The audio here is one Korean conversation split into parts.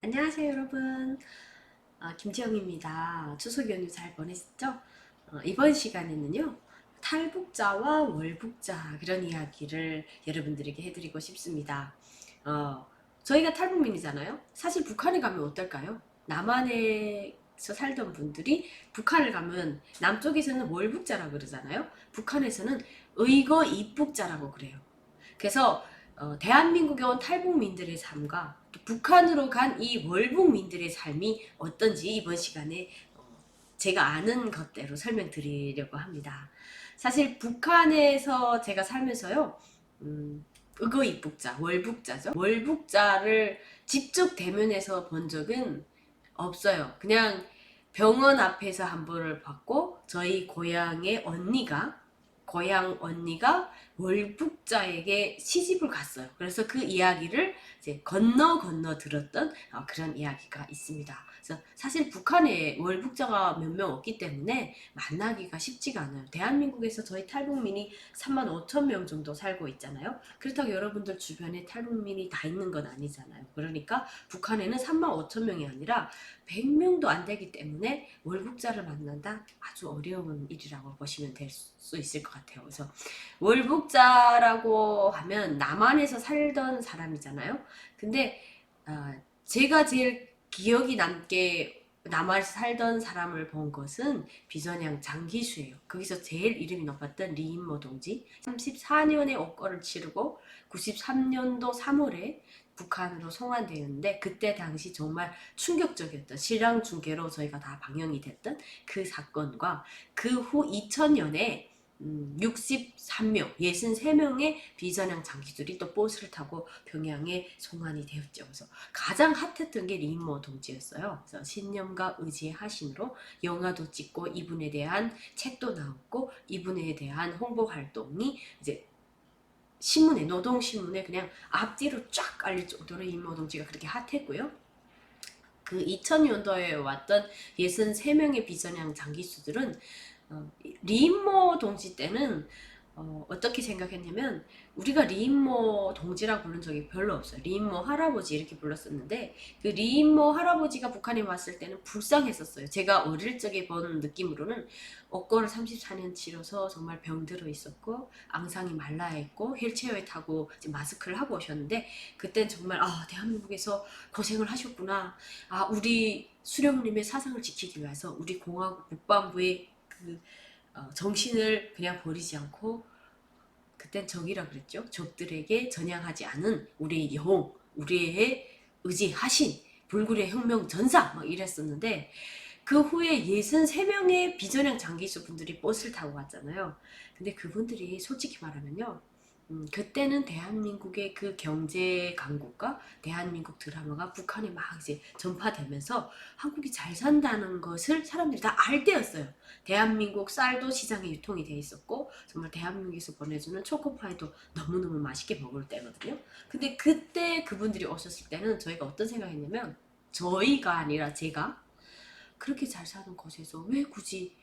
안녕하세요 여러분. 김지영입니다. 추석 연휴 잘 보냈죠? 이번 시간에는요 탈북자와 월북자 그런 이야기를 여러분들에게 해드리고 싶습니다. 저희가 탈북민이잖아요. 사실 북한에 가면 어떨까요? 남한에서 살던 분들이 북한을 가면 남쪽에서는 월북자라고 그러잖아요. 북한에서는 의거 입북자라고 그래요. 그래서 대한민국에 온 탈북민들의 삶과 또 북한으로 간 이 월북민들의 삶이 어떤지 이번 시간에 제가 아는 것대로 설명드리려고 합니다. 사실 북한에서 제가 살면서요, 의거 입북자, 월북자죠. 월북자를 직접 대면해서 본 적은 없어요. 그냥 병원 앞에서 한 번을 봤고 저희 고향 언니가 월북자에게 시집을 갔어요. 그래서 그 이야기를 이제 건너 들었던 그런 이야기가 있습니다. 그래서 사실 북한에 월북자가 몇 명 없기 때문에 만나기가 쉽지가 않아요. 대한민국에서 저희 탈북민이 3만 5천 명 정도 살고 있잖아요. 그렇다고 여러분들 주변에 탈북민이 다 있는 건 아니잖아요. 그러니까 북한에는 3만 5천 명이 아니라 100명도 안 되기 때문에 월북자를 만난다 아주 어려운 일이라고 보시면 될 수 있을 것 같아요. 그래서 월북자라고 하면 남한에서 살던 사람이잖아요. 근데 제가 제일 기억이 남게 남한에서 살던 사람을 본 것은 비전향 장기수예요. 거기서 제일 이름이 높았던 리인모 동지. 34년에 옥거를 치르고 93년도 3월에 북한으로 송환되었는데 그때 당시 정말 충격적이었던 실황 중계로 저희가 다 방영이 됐던 그 사건과 그 후 2000년에 63명, 63명의 비전향 장기들이 또 버스를 타고 평양에 송환이 되었죠. 그래서 가장 핫했던 게 리인모 동지였어요. 그래서 신념과 의지의 하신으로 영화도 찍고 이분에 대한 책도 나왔고 이분에 대한 홍보 활동이 이제 신문에 노동신문에 그냥 앞뒤로 쫙 깔릴 정도로 리인모 동지가 그렇게 핫했고요. 그 2000년도에 왔던 63명의 비전향 장기수들은 리인모 동지 때는 어떻게 생각했냐면 우리가 리인모 동지라고 부른 적이 별로 없어요. 리인모 할아버지 이렇게 불렀었는데 그 리인모 할아버지가 북한에 왔을 때는 불쌍했었어요. 제가 어릴 적에 본 느낌으로는 옥거를 34년 치러서 정말 병들어 있었고 앙상이 말라 있고 휠체어에 타고 이제 마스크를 하고 오셨는데 그땐 정말 대한민국에서 고생을 하셨구나. 우리 수령님의 사상을 지키기 위해서 우리 공화국 국방부의 그 정신을 그냥 버리지 않고 그땐 적이라 그랬죠. 적들에게 전향하지 않은 우리의 영웅, 우리의 의지하신 불굴의 혁명 전사 막 이랬었는데 그 후에 63명의 비전향 장기수 분들이 버스를 타고 왔잖아요. 근데 그분들이 솔직히 말하면요. 그때는 대한민국의 그 경제 강국과 대한민국 드라마가 북한에 막 이제 전파되면서 한국이 잘 산다는 것을 사람들이 다 알 때였어요. 대한민국 쌀도 시장에 유통이 돼 있었고 정말 대한민국에서 보내주는 초코파이도 너무너무 맛있게 먹을 때거든요. 근데 그때 그분들이 오셨을 때는 저희가 어떤 생각했냐면 저희가 아니라 제가 그렇게 잘 사는 곳에서 왜 굳이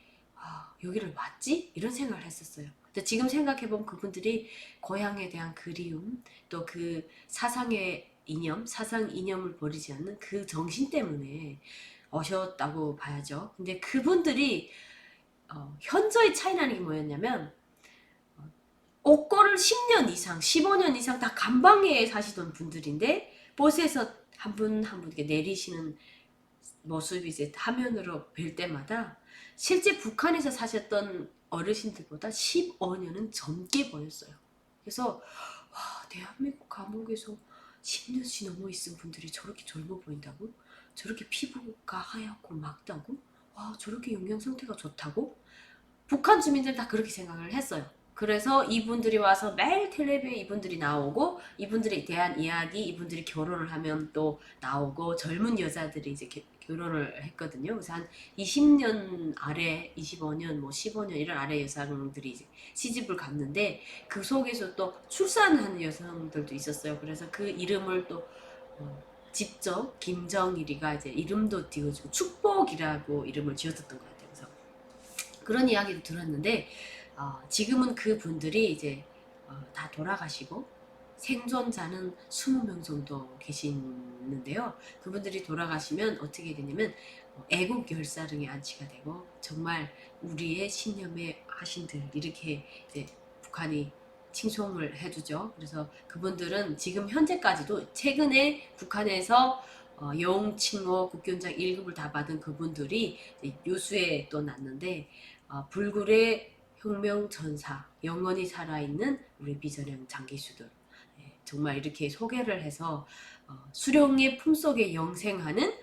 여기를 왔지? 이런 생각을 했었어요. 근데 지금 생각해보면 그분들이 고향에 대한 그리움, 또 그 사상의 이념, 사상 이념을 버리지 않는 그 정신 때문에 오셨다고 봐야죠. 근데 그분들이 현저히 차이나는 게 뭐였냐면 옥거를 10년 이상, 15년 이상 다 감방에 사시던 분들인데 버스에서 한 분 한 분 이렇게 내리시는 모습이 이제 화면으로 뵐 때마다 실제 북한에서 사셨던 어르신들보다 15년은 젊게 보였어요. 그래서 대한민국 감옥에서 10년씩 넘어 있은 분들이 저렇게 젊어 보인다고? 저렇게 피부가 하얗고 맑다고? 저렇게 영양 상태가 좋다고? 북한 주민들 다 그렇게 생각을 했어요. 그래서 이분들이 와서 매일 텔레비에 이분들이 나오고 이분들에 대한 이야기, 이분들이 결혼을 하면 또 나오고 젊은 여자들이 이제 결혼을 했거든요. 그래서 한 20년 아래, 25년, 뭐 15년 이런 아래 여성들이 이제 시집을 갔는데 그 속에서 또 출산하는 여성들도 있었어요. 그래서 그 이름을 또 직접 김정일이가 이제 이름도 띄워주고 축복이라고 이름을 지어줬던 것 같아요. 그래서 그런 이야기도 들었는데 지금은 그분들이 이제 다 돌아가시고 생존자는 20명 정도 계시는데요. 그분들이 돌아가시면 어떻게 되냐면 애국 열사릉에 안치가 되고 정말 우리의 신념의 하신들 이렇게 이제 북한이 칭송을 해주죠. 그래서 그분들은 지금 현재까지도 최근에 북한에서 영칭호 국교원장 1급을 다 받은 그분들이 요수에 또 났는데 불굴의 혁명 전사 영원히 살아있는 우리 비전형 장기수들 정말 이렇게 소개를 해서 수령의 품속에 영생하는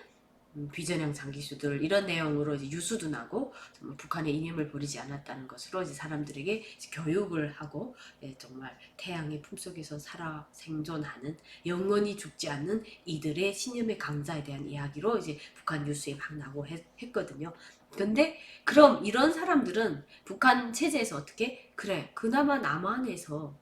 비전형 장기수들 이런 내용으로 이제 유수도 나고 북한의 이념을 버리지 않았다는 것으로 이제 사람들에게 이제 교육을 하고 정말 태양의 품속에서 살아 생존하는 영원히 죽지 않는 이들의 신념의 강자에 대한 이야기로 이제 북한 뉴스에 막 나고 했거든요. 근데 그럼 이런 사람들은 북한 체제에서 어떻게 그래 그나마 남한에서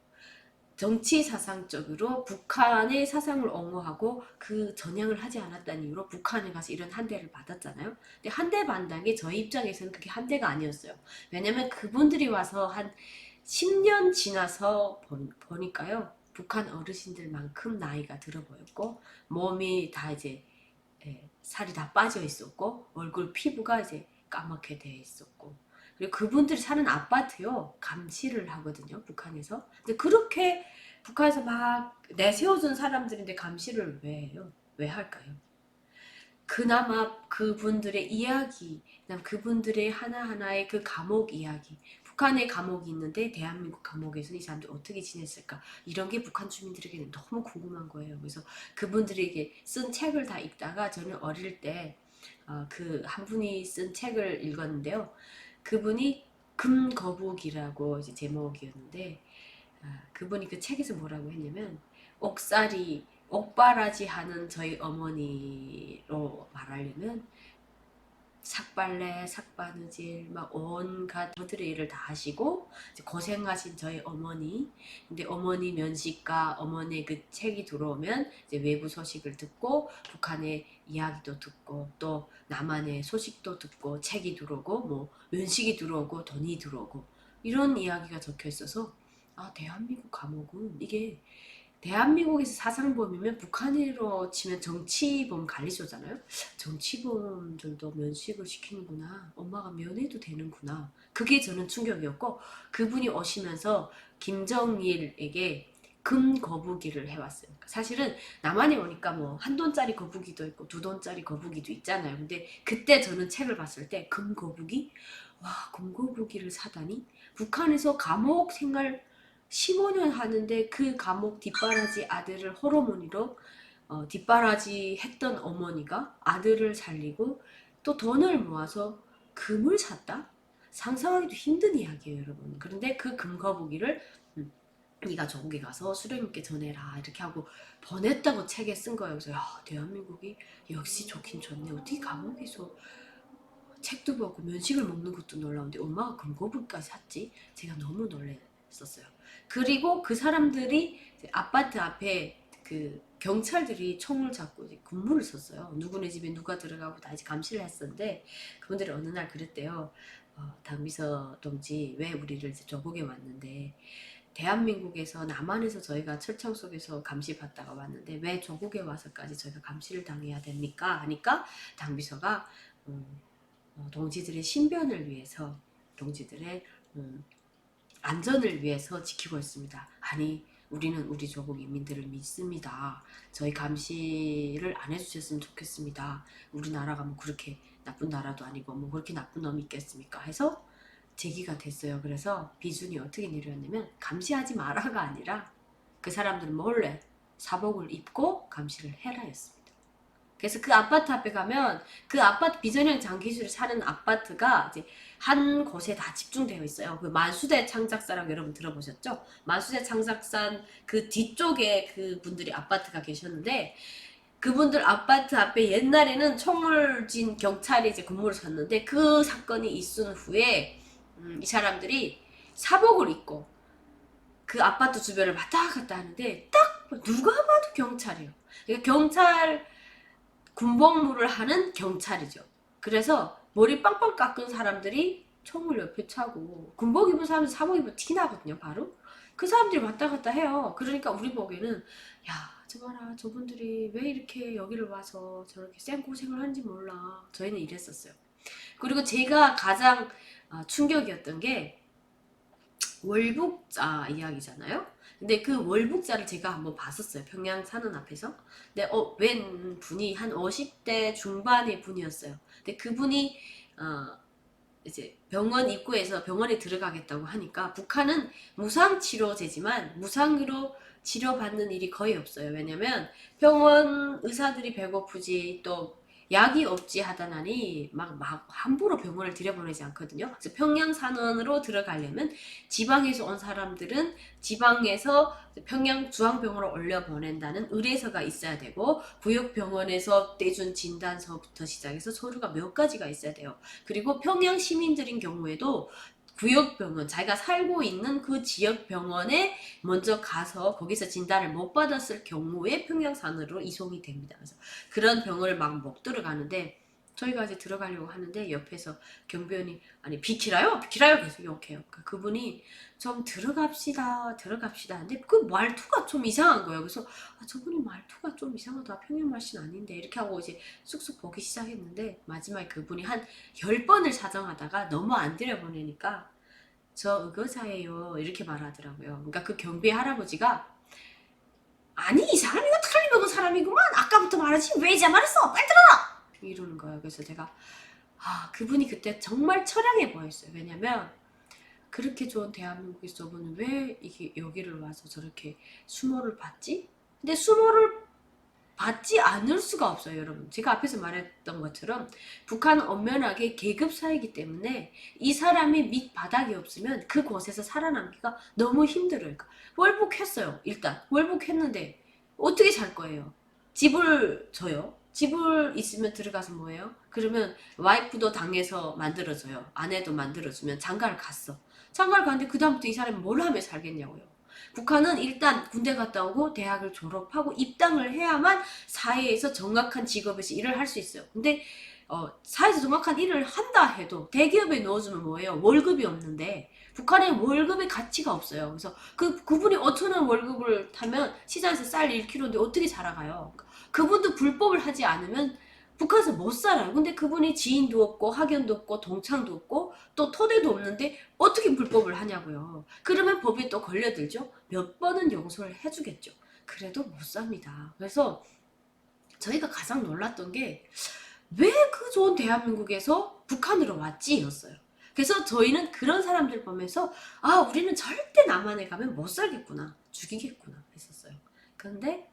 정치 사상적으로 북한의 사상을 옹호하고 그 전향을 하지 않았다는 이유로 북한에 가서 이런 한 대를 받았잖아요. 근데 한 대 받는 게 저희 입장에서는 그게 한 대가 아니었어요. 왜냐면 그분들이 와서 한 10년 지나서 보니까요. 북한 어르신들만큼 나이가 들어 보였고 몸이 다 이제 살이 다 빠져 있었고 얼굴 피부가 이제 까맣게 돼 있었고 그리고 그분들이 사는 아파트요 감시를 하거든요 북한에서. 근데 그렇게 북한에서 막 내세워준 사람들인데 감시를 왜 해요? 왜 할까요? 그나마 그분들의 이야기, 그다음 그분들의 하나하나의 그 감옥 이야기, 북한의 감옥이 있는데 대한민국 감옥에서 이 사람들 어떻게 지냈을까? 이런 게 북한 주민들에게는 너무 궁금한 거예요. 그래서 그분들에게 쓴 책을 다 읽다가 저는 어릴 때 그 한 분이 쓴 책을 읽었는데요. 그분이 금거북이라고 이제 제목이었는데 그분이 그 책에서 뭐라고 했냐면 옥살이 옥바라지 하는 저희 어머니로 말하려면 삭발레, 삭바느질, 막 온갖 저들의 일을 다 하시고 고생하신 저희 어머니. 근데 어머니 면식과 어머니의 그 책이 들어오면 이제 외부 소식을 듣고 북한의 이야기도 듣고 또 남한의 소식도 듣고 책이 들어오고 뭐 면식이 들어오고 돈이 들어오고 이런 이야기가 적혀 있어서 대한민국 감옥은 이게 대한민국에서 사상범이면 북한으로 치면 정치범 관리소잖아요. 정치범들도 면식을 시키는구나. 엄마가 면회도 되는구나. 그게 저는 충격이었고 그분이 오시면서 김정일에게 금 거북이를 해왔어요. 사실은 남한에 오니까 뭐 한 돈짜리 거북이도 있고 두 돈짜리 거북이도 있잖아요. 근데 그때 저는 책을 봤을 때 금 거북이? 와, 금 거북이를 사다니? 북한에서 감옥 생활 15년 하는데 그 감옥 뒷바라지 아들을 호르몬이로 뒷바라지 했던 어머니가 아들을 살리고 또 돈을 모아서 금을 샀다? 상상하기도 힘든 이야기예요, 여러분. 그런데 그 금거북이를 네가 저국에 가서 수령님께 전해라 이렇게 하고 보냈다고 책에 쓴 거예요. 그래서 대한민국이 역시 좋긴 좋네. 어떻게 감옥에서 책도 보고 면식을 먹는 것도 놀라운데 엄마가 금거북이까지 샀지? 제가 너무 놀랐었어요. 그리고 그 사람들이 아파트 앞에 그 경찰들이 총을 잡고 이제 군무를 섰어요. 누구네 집에 누가 들어가고 다 이제 감시를 했었는데 그분들이 어느 날 그랬대요. 당비서 동지 왜 우리를 이제 조국에 왔는데 대한민국에서 남한에서 저희가 철창 속에서 감시받다가 왔는데 왜 조국에 와서까지 저희가 감시를 당해야 됩니까? 하니까 당비서가 동지들의 신변을 위해서 동지들의 안전을 위해서 지키고 있습니다. 아니 우리는 우리 조국 인민들을 믿습니다. 저희 감시를 안 해주셨으면 좋겠습니다. 우리나라가 뭐 그렇게 나쁜 나라도 아니고 뭐 그렇게 나쁜 놈이 있겠습니까? 해서 제기가 됐어요. 그래서 비준이 어떻게 내려왔냐면 감시하지 마라가 아니라 그 사람들은 몰래 사복을 입고 감시를 해라였습니다. 그래서 그 아파트 앞에 가면 그 아파트 비전형 장기술이 사는 아파트가 이제 한 곳에 다 집중되어 있어요. 그 만수대 창작사라고 여러분 들어보셨죠? 만수대 창작산 그 뒤쪽에 그 분들이 아파트가 계셨는데 그분들 아파트 앞에 옛날에는 총을 쥔 경찰이 이제 근무를 섰는데 그 사건이 있은 후에 이 사람들이 사복을 입고 그 아파트 주변을 왔다 갔다 하는데 딱 누가 봐도 경찰이에요. 그러니까 경찰 군복무를 하는 경찰이죠. 그래서 머리 빵빵 깎은 사람들이 총을 옆에 차고 군복 입은 사람들 사복 입으면 티 나거든요 바로. 그 사람들이 왔다 갔다 해요. 그러니까 우리 보기에는 야 저 봐라 저분들이 왜 이렇게 여기를 와서 저렇게 쌩고생을 하는지 몰라. 저희는 이랬었어요. 그리고 제가 가장 충격이었던 게 월북자 이야기잖아요. 근데 그 월북자를 제가 한번 봤었어요. 평양 사는 앞에서. 근데 웬 분이 한 50대 중반의 분이었어요. 근데 그분이 이제 병원 입구에서 병원에 들어가겠다고 하니까 북한은 무상치료제지만 무상으로 치료받는 일이 거의 없어요. 왜냐면 병원 의사들이 배고프지 또 약이 없지 하다나니 막 함부로 병원을 들여보내지 않거든요. 그래서 평양 산원으로 들어가려면 지방에서 온 사람들은 지방에서 평양 중앙병원으로 올려 보낸다는 의뢰서가 있어야 되고 구역병원에서 떼준 진단서부터 시작해서 서류가 몇 가지가 있어야 돼요. 그리고 평양 시민들인 경우에도 구역병원, 자기가 살고 있는 그 지역병원에 먼저 가서 거기서 진단을 못 받았을 경우에 평양산으로 이송이 됩니다. 그래서 그런 병원을 막 못 들어가는데 저희가 이제 들어가려고 하는데 옆에서 경비원이 아니 비키라요? 비키라요? 계속 욕해요. 그분이 좀 들어갑시다 근데 그 말투가 좀 이상한 거예요. 그래서 저분이 말투가 좀 이상하다. 평양 말씨는 아닌데 이렇게 하고 이제 쑥쑥 보기 시작했는데 마지막에 그분이 한 10번을 사정하다가 너무 안 들여보내니까 저 의거자예요 이렇게 말하더라고요. 그러니까 그 경비 할아버지가 아니 이 사람이가 탈리 먹은 사람이구만 아까부터 말하지 왜 이제 말했어 빨리 들어라 이러는 거예요. 그래서 제가 그분이 그때 정말 처량해 보였어요. 왜냐면 그렇게 좋은 대한민국에서 저분은 왜 이게 여기를 와서 저렇게 수모를 받지? 근데 수모를 받지 않을 수가 없어요, 여러분. 제가 앞에서 말했던 것처럼 북한은 엄연하게 계급 사회이기 때문에 이 사람이 밑바닥이 없으면 그곳에서 살아남기가 너무 힘들어요. 월북했어요, 일단. 월북했는데 어떻게 살 거예요? 집을 줘요? 집을 있으면 들어가서 뭐해요? 그러면 와이프도 당해서 만들어줘요. 아내도 만들어주면 장가를 갔어. 장가를 갔는데 그 다음부터 이 사람이 뭘 하며 살겠냐고요. 북한은 일단 군대 갔다 오고 대학을 졸업하고 입당을 해야만 사회에서 정확한 직업에서 일을 할 수 있어요. 근데 사회에서 정확한 일을 한다 해도 대기업에 넣어주면 뭐예요? 월급이 없는데 북한에 월급의 가치가 없어요. 그래서 그분이 5천원 월급을 타면 시장에서 쌀 1kg인데 어떻게 살아가요? 그분도 불법을 하지 않으면 북한에서 못 살아요. 근데 그분이 지인도 없고 학연도 없고 동창도 없고 또 토대도 없는데 어떻게 불법을 하냐고요. 그러면 법에 또 걸려들죠. 몇 번은 용서를 해주겠죠. 그래도 못 삽니다. 그래서 저희가 가장 놀랐던 게 왜 그 좋은 대한민국에서 북한으로 왔지? 였어요. 그래서 저희는 그런 사람들 보면서 우리는 절대 남한에 가면 못 살겠구나. 죽이겠구나 했었어요. 그런데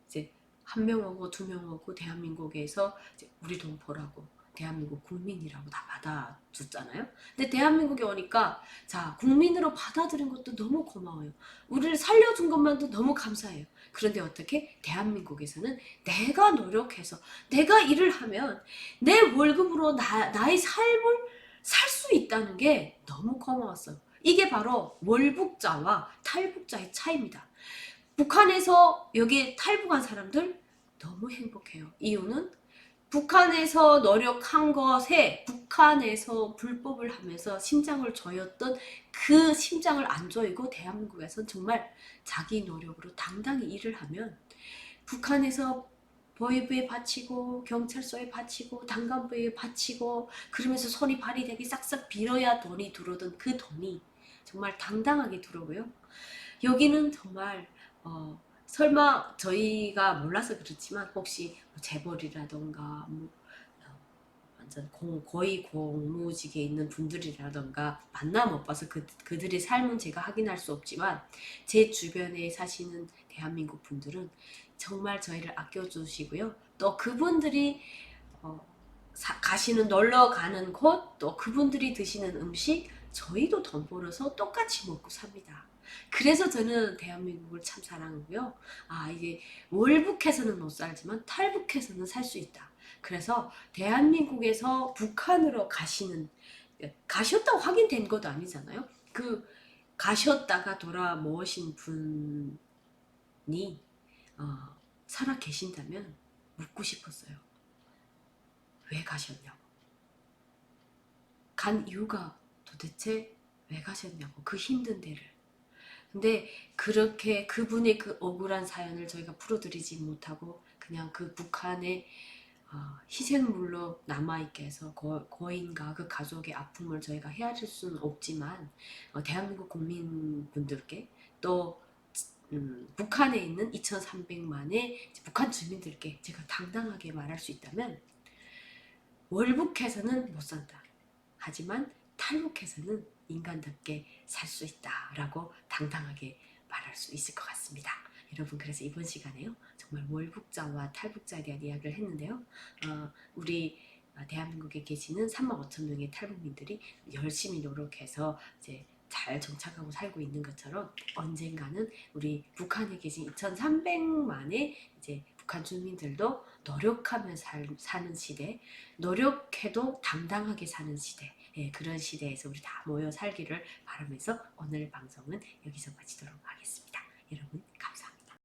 이제 한 명 오고 두 명 오고 대한민국에서 이제 우리 동포라고 대한민국 국민이라고 다 받아줬잖아요. 근데 대한민국에 오니까 자 국민으로 받아들인 것도 너무 고마워요. 우리를 살려준 것만도 너무 감사해요. 그런데 어떻게 대한민국에서는 내가 노력해서 내가 일을 하면 내 월급으로 나의 삶을 살 수 있다는 게 너무 고마웠어요. 이게 바로 월북자와 탈북자의 차이입니다. 북한에서 여기 탈북한 사람들 너무 행복해요. 이유는 북한에서 노력한 것에 북한에서 불법을 하면서 심장을 조였던 그 심장을 안 조이고 대한민국에서는 정말 자기 노력으로 당당히 일을 하면 북한에서 보위부에 바치고 경찰서에 바치고 당간부에 바치고 그러면서 손이 발이 되게 싹싹 빌어야 돈이 들어오던 그 돈이 정말 당당하게 들어오고요. 여기는 정말 설마 저희가 몰라서 그렇지만 혹시 재벌이라던가 완전 거의 공무직에 있는 분들이라던가 만나 못 봐서 그들의 삶은 제가 확인할 수 없지만 제 주변에 사시는 대한민국 분들은 정말 저희를 아껴주시고요. 또 그분들이 가시는 놀러 가는 곳 또 그분들이 드시는 음식 저희도 돈 벌어서 똑같이 먹고 삽니다. 그래서 저는 대한민국을 참 사랑하고요. 이게 월북해서는 못 살지만 탈북해서는 살 수 있다. 그래서 대한민국에서 북한으로 가셨다고 확인된 것도 아니잖아요. 가셨다가 돌아오신 분이 살아 계신다면 묻고 싶었어요. 왜 가셨냐고. 간 이유가 도대체 왜 가셨냐고, 그 힘든 데를. 근데 그렇게 그분의 그 억울한 사연을 저희가 풀어드리지 못하고 그냥 그 북한의 희생물로 남아있게 해서 고인과 그 가족의 아픔을 저희가 헤아릴 수는 없지만 대한민국 국민분들께 또 북한에 있는 2,300만의 북한 주민들께 제가 당당하게 말할 수 있다면, 월북해서는 못 산다. 하지만 탈북해서는 인간답게 살 수 있다라고 당당하게 말할 수 있을 것 같습니다. 여러분, 그래서 이번 시간에요, 정말 월북자와 탈북자에 대한 이야기를 했는데요. 우리 대한민국에 계시는 3만 5천 명의 탈북민들이 열심히 노력해서 이제 잘 정착하고 살고 있는 것처럼, 언젠가는 우리 북한에 계신 2,300만의 이제 북한 주민들도 노력하며 사는 시대, 노력해도 당당하게 사는 시대, 그런 시대에서 우리 다 모여 살기를 바라면서 오늘 방송은 여기서 마치도록 하겠습니다.